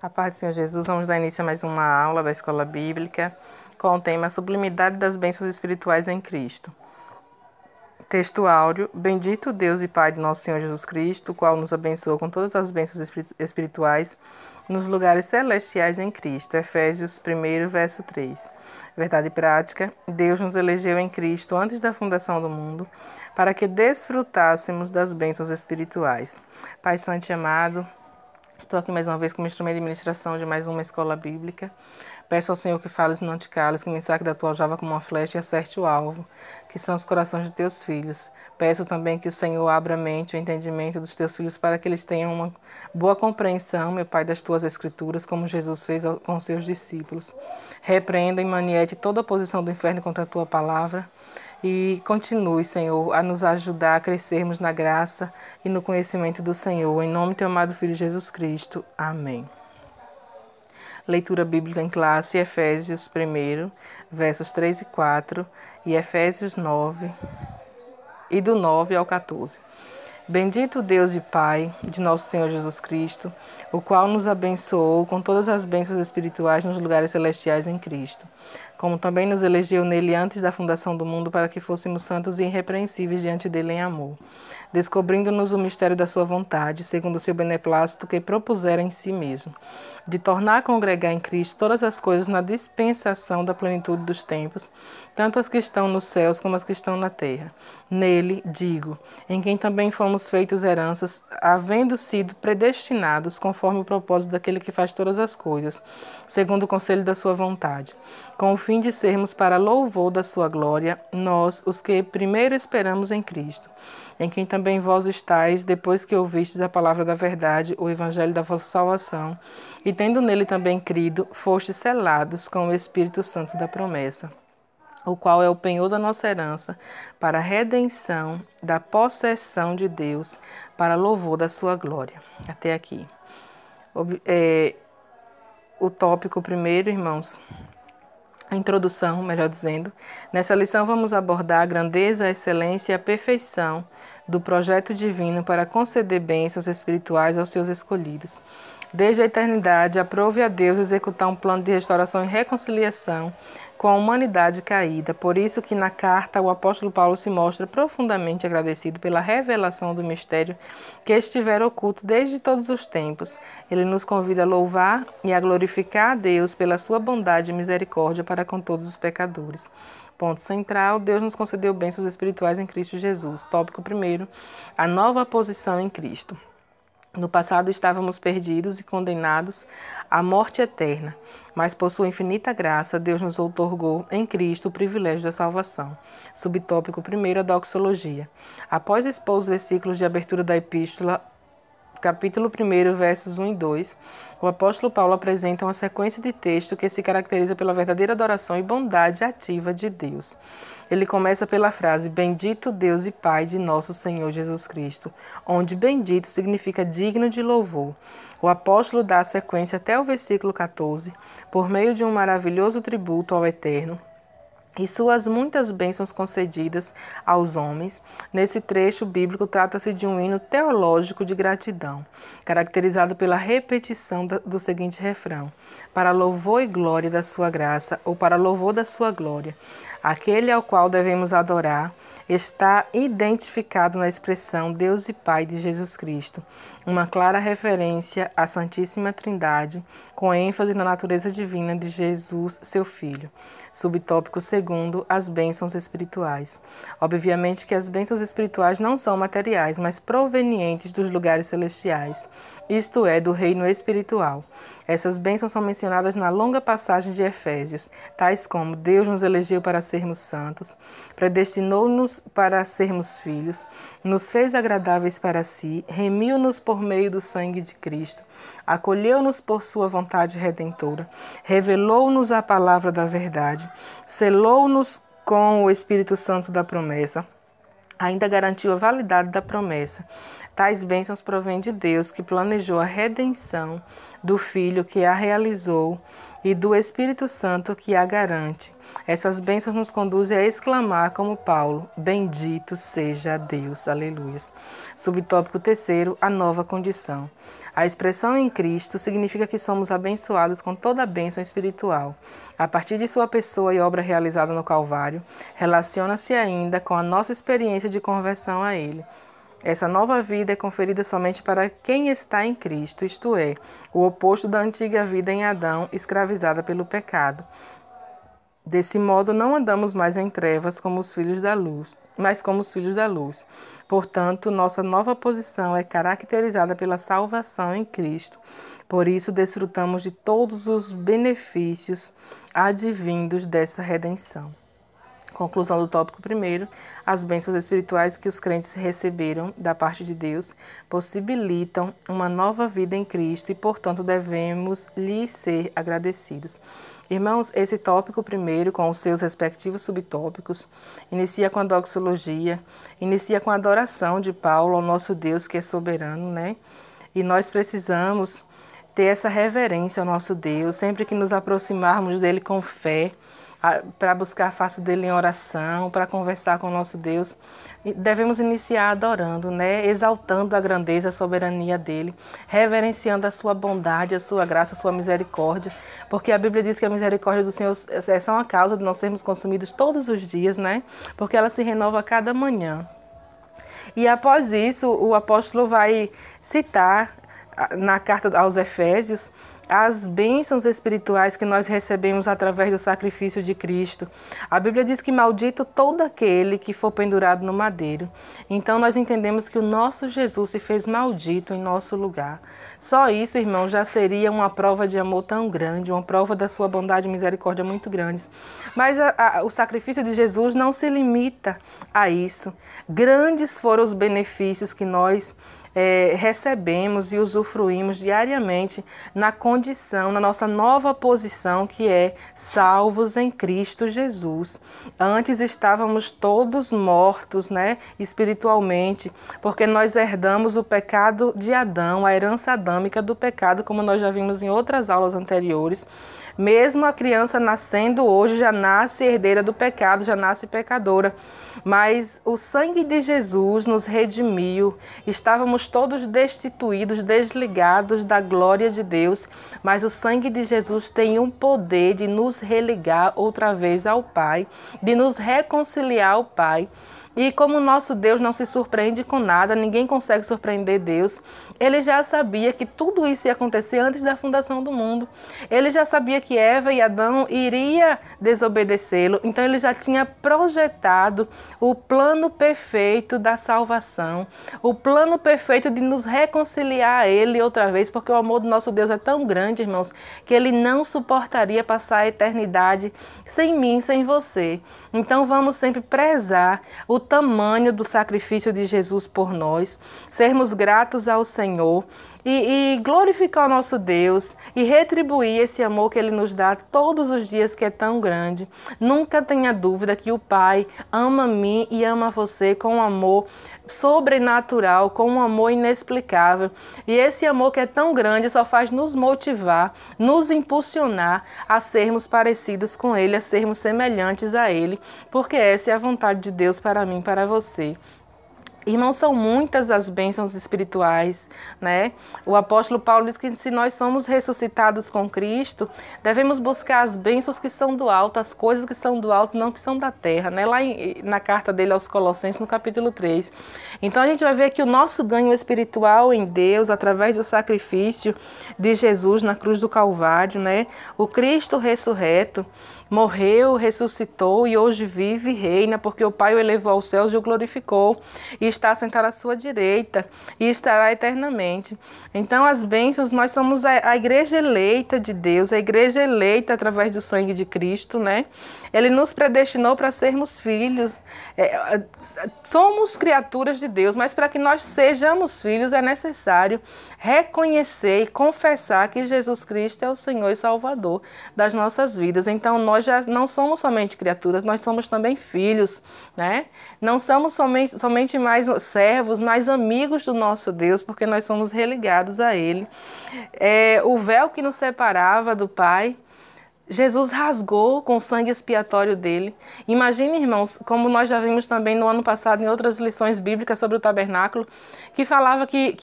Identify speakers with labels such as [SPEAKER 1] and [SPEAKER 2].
[SPEAKER 1] A paz do Senhor Jesus, vamos dar início a mais uma aula da Escola Bíblica com o tema Sublimidade das Bênçãos Espirituais em Cristo. Texto áudio: Bendito Deus e Pai de nosso Senhor Jesus Cristo, o qual nos abençoou com todas as bênçãos espirituais nos lugares celestiais em Cristo. Efésios 1, verso 3. Verdade prática: Deus nos elegeu em Cristo antes da fundação do mundo, para que desfrutássemos das bênçãos espirituais. Pai Santo e amado, estou aqui mais uma vez como instrumento de ministração de mais uma escola bíblica. Peço ao Senhor que fales e não te cales, que me saque da tua aljava como uma flecha e acerte o alvo, que são os corações de teus filhos. Peço também que o Senhor abra a mente e o entendimento dos teus filhos para que eles tenham uma boa compreensão, meu Pai, das tuas escrituras, como Jesus fez com os seus discípulos. Repreenda e maniete toda a oposição do inferno contra a tua palavra. E continue, Senhor, a nos ajudar a crescermos na graça e no conhecimento do Senhor. Em nome do teu amado Filho Jesus Cristo. Amém. Leitura bíblica em classe, Efésios 1, versos 3 e 4, e Efésios 9, e do 9 ao 14. Bendito Deus e Pai de nosso Senhor Jesus Cristo, o qual nos abençoou com todas as bênçãos espirituais nos lugares celestiais em Cristo, como também nos elegeu nele antes da fundação do mundo para que fôssemos santos e irrepreensíveis diante dele em amor, descobrindo-nos o mistério da sua vontade, segundo o seu beneplácito que propusera em si mesmo, de tornar a congregar em Cristo todas as coisas na dispensação da plenitude dos tempos, tanto as que estão nos céus como as que estão na terra. Nele, digo, em quem também fomos feitos heranças, havendo sido predestinados conforme o propósito daquele que faz todas as coisas, segundo o conselho da sua vontade, com o fim de sermos para louvor da sua glória, nós, os que primeiro esperamos em Cristo, em quem também vós estáis, depois que ouvistes a palavra da verdade, o evangelho da vossa salvação, e tendo nele também crido, fostes selados com o Espírito Santo da promessa, o qual é o penhor da nossa herança, para a redenção da possessão de Deus, para louvor da sua glória. Até aqui. O tópico primeiro, irmãos, a introdução, melhor dizendo. Nessa lição vamos abordar a grandeza, a excelência e a perfeição do projeto divino para conceder bênçãos espirituais aos seus escolhidos. Desde a eternidade, aprove a Deus executar um plano de restauração e reconciliação com a humanidade caída. Por isso que na carta o apóstolo Paulo se mostra profundamente agradecido pela revelação do mistério que estivera oculto desde todos os tempos. Ele nos convida a louvar e a glorificar a Deus pela sua bondade e misericórdia para com todos os pecadores. Ponto central: Deus nos concedeu bênçãos espirituais em Cristo Jesus. Tópico 1, a nova posição em Cristo. No passado estávamos perdidos e condenados à morte eterna, mas por sua infinita graça, Deus nos outorgou em Cristo o privilégio da salvação. Subtópico 1, a doxologia. Após expor os versículos de abertura da epístola, capítulo 1, versos 1 e 2, o apóstolo Paulo apresenta uma sequência de texto que se caracteriza pela verdadeira adoração e bondade ativa de Deus. Ele começa pela frase: Bendito Deus e Pai de nosso Senhor Jesus Cristo, onde bendito significa digno de louvor. O apóstolo dá a sequência até o versículo 14, por meio de um maravilhoso tributo ao Eterno e suas muitas bênçãos concedidas aos homens. Nesse trecho bíblico trata-se de um hino teológico de gratidão, caracterizado pela repetição do seguinte refrão: para louvor e glória da sua graça, ou para louvor da sua glória. Aquele ao qual devemos adorar está identificado na expressão Deus e Pai de Jesus Cristo, uma clara referência à Santíssima Trindade, com ênfase na natureza divina de Jesus, seu Filho. Subtópico 2, as bênçãos espirituais. Obviamente que as bênçãos espirituais não são materiais, mas provenientes dos lugares celestiais, isto é, do reino espiritual. Essas bênçãos são mencionadas na longa passagem de Efésios, tais como: Deus nos elegeu para sermos santos, predestinou-nos para sermos filhos, nos fez agradáveis para si, remiu-nos por meio do sangue de Cristo, acolheu-nos por sua vontade redentora, revelou-nos a palavra da verdade, selou-nos com o Espírito Santo da promessa, ainda garantiu a validade da promessa, Tais bênçãos provêm de Deus, que planejou a redenção, do Filho que a realizou e do Espírito Santo que a garante. Essas bênçãos nos conduzem a exclamar como Paulo: bendito seja Deus. Aleluia. Subtópico 3º, a nova condição. A expressão em Cristo significa que somos abençoados com toda a bênção espiritual. A partir de sua pessoa e obra realizada no Calvário, relaciona-se ainda com a nossa experiência de conversão a Ele. Essa nova vida é conferida somente para quem está em Cristo, isto é, o oposto da antiga vida em Adão, escravizada pelo pecado. Desse modo, não andamos mais em trevas como os filhos da luz, mas como os filhos da luz. Portanto, nossa nova posição é caracterizada pela salvação em Cristo. Por isso, desfrutamos de todos os benefícios advindos dessa redenção. Conclusão do tópico 1º, as bênçãos espirituais que os crentes receberam da parte de Deus possibilitam uma nova vida em Cristo e, portanto, devemos lhe ser agradecidos. Irmãos, esse tópico 1º, com os seus respectivos subtópicos, inicia com a doxologia, inicia com a adoração de Paulo ao nosso Deus que é soberano, né? E nós precisamos ter essa reverência ao nosso Deus, sempre que nos aproximarmos dele com fé, para buscar a face dele em oração, para conversar com o nosso Deus, devemos iniciar adorando, né? Exaltando a grandeza, a soberania dele, reverenciando a sua bondade, a sua graça, a sua misericórdia, porque a Bíblia diz que a misericórdia do Senhor é só uma causa de não sermos consumidos todos os dias, né? Porque ela se renova a cada manhã. E após isso, o apóstolo vai citar na carta aos Efésios as bênçãos espirituais que nós recebemos através do sacrifício de Cristo. A Bíblia diz que maldito todo aquele que for pendurado no madeiro. Então nós entendemos que o nosso Jesus se fez maldito em nosso lugar. Só isso, irmão, já seria uma prova de amor tão grande, uma prova da sua bondade e misericórdia muito grandes. Mas o sacrifício de Jesus não se limita a isso. Grandes foram os benefícios que nós recebemos e usufruímos diariamente na condição, na nossa nova posição, que é salvos em Cristo Jesus. Antes estávamos todos mortos, né, espiritualmente, porque nós herdamos o pecado de Adão, a herança adâmica do pecado, como nós já vimos em outras aulas anteriores. Mesmo a criança nascendo hoje já nasce herdeira do pecado, já nasce pecadora. Mas o sangue de Jesus nos redimiu. Estávamos todos destituídos, desligados da glória de Deus. Mas o sangue de Jesus tem um poder de nos religar outra vez ao Pai, de nos reconciliar ao Pai. E como o nosso Deus não se surpreende com nada, ninguém consegue surpreender Deus, ele já sabia que tudo isso ia acontecer antes da fundação do mundo. Ele já sabia que Eva e Adão iriam desobedecê-lo, então ele já tinha projetado o plano perfeito da salvação, o plano perfeito de nos reconciliar a ele outra vez, porque o amor do nosso Deus é tão grande, irmãos, que ele não suportaria passar a eternidade sem mim, sem você. Então vamos sempre prezar o tamanho do sacrifício de Jesus por nós, sermos gratos ao Senhor e glorificar o nosso Deus e retribuir esse amor que Ele nos dá todos os dias, que é tão grande. Nunca tenha dúvida que o Pai ama a mim e ama você com um amor sobrenatural, com um amor inexplicável. E esse amor que é tão grande só faz nos motivar, nos impulsionar a sermos parecidos com Ele, a sermos semelhantes a Ele, porque essa é a vontade de Deus para mim, para você. Irmãos, são muitas as bênçãos espirituais, né? O apóstolo Paulo diz que se nós somos ressuscitados com Cristo, devemos buscar as bênçãos que são do alto, as coisas que são do alto, não que são da terra, né? Lá na carta dele aos Colossenses, no capítulo 3. Então a gente vai ver que o nosso ganho espiritual em Deus, através do sacrifício de Jesus na cruz do Calvário, né? O Cristo ressurreto, morreu, ressuscitou e hoje vive e reina, porque o Pai o elevou aos céus e o glorificou, e está sentado à sua direita e estará eternamente. Então as bênçãos, nós somos a igreja eleita de Deus, a igreja eleita através do sangue de Cristo, né? Ele nos predestinou para sermos filhos, somos criaturas de Deus, mas para que nós sejamos filhos é necessário reconhecer e confessar que Jesus Cristo é o Senhor e Salvador das nossas vidas. Então nós já não somos somente criaturas, nós somos também filhos, né? Não somos somente mais mais servos, mais amigos do nosso Deus, porque nós somos religados a Ele. O véu que nos separava do Pai, Jesus rasgou com o sangue expiatório dele. Imagine, irmãos, como nós já vimos também no ano passado em outras lições bíblicas sobre o tabernáculo, que falava que